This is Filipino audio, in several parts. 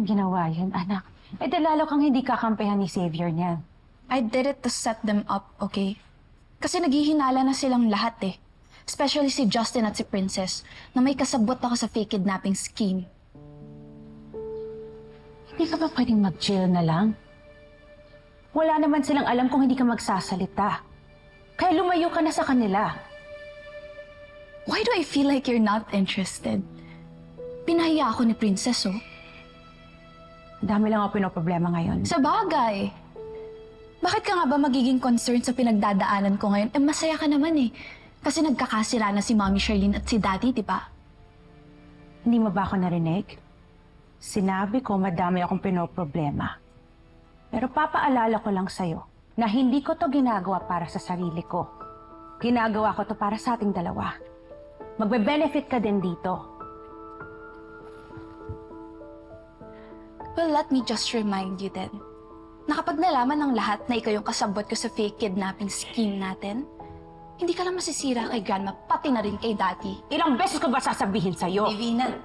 niyang ginawa yun, anak. Eh, di lalo kang hindi kakampihan ni Xavier niyan. I did it to set them up, okay? Kasi naghihinala na silang lahat eh. Especially si Justin at si Princess, na may kasabot ako sa fake kidnapping scheme. Hindi ka ba pwedeng mag-chill na lang? Wala naman silang alam kung hindi ka magsasalita. Kaya lumayo ka na sa kanila. Why do I feel like you're not interested? Pinahiya ako ni Princess, oh. Dami lang ako pinoproblema ngayon. Sa bagay. Bakit ka nga ba magiging concerned sa pinagdadaanan ko ngayon? Eh, masaya ka naman eh. Kasi nagkakasira na si Mommy Charlene at si Daddy, di ba? Hindi mo ba ako narinig? Sinabi ko madami akong pinoproblema. Pero papaalala ko lang sa'yo na hindi ko to ginagawa para sa sarili ko. Ginagawa ko to para sa ating dalawa. Magbe-benefit ka din dito. Well, let me just remind you then, na kapag nalaman ng lahat na ikaw yung kasabot ko sa fake kidnapping scheme natin, hindi ka lang masisira kay Grandma, pati na rin kay Daddy. Ilang beses ko ba sasabihin sa'yo? Divina.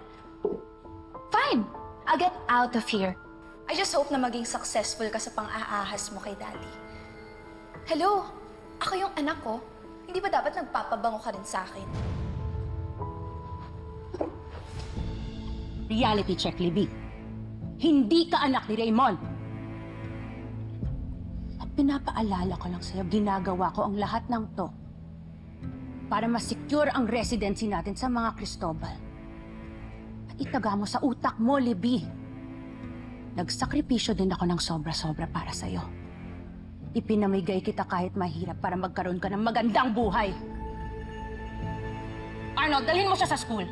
Fine! I'll get out of here. I just hope na maging successful ka sa pang-aahas mo kay Daddy. Hello? Ako yung anak ko. Hindi ba dapat nagpapabango ka rin sa akin? Reality check, Libby. Hindi ka anak ni Raymond. At pinapaalala ko lang sa'yo, ginagawa ko ang lahat ng to para ma-secure ang residency natin sa mga Cristobal. At itaga mo sa utak mo, Libby. Nagsakripisyo din ako ng sobra-sobra para sa'yo. Ipinamigay kita kahit mahirap para magkaroon ka ng magandang buhay. Arnold, dalhin mo siya sa school.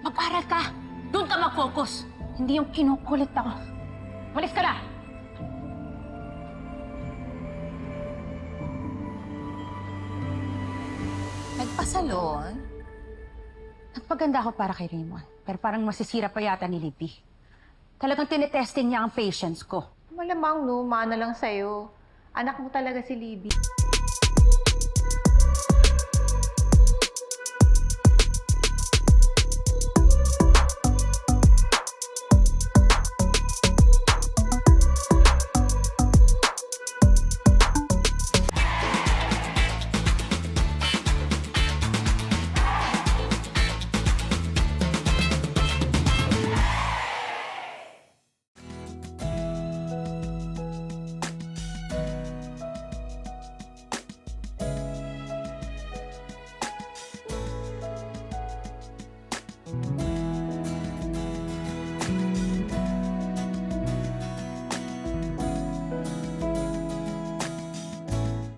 Mag-aral ka. Doon ka mag-focus. Hindi yung kinukulit ako. Malis ka na! Nagpasalon? Nagpaganda ako para kay Raymond. Pero parang masisira pa yata ni Libby. Talagang tinetesting niya ang patience ko. Malamang no, mana lang sa'yo. Anak mo talaga si Libby.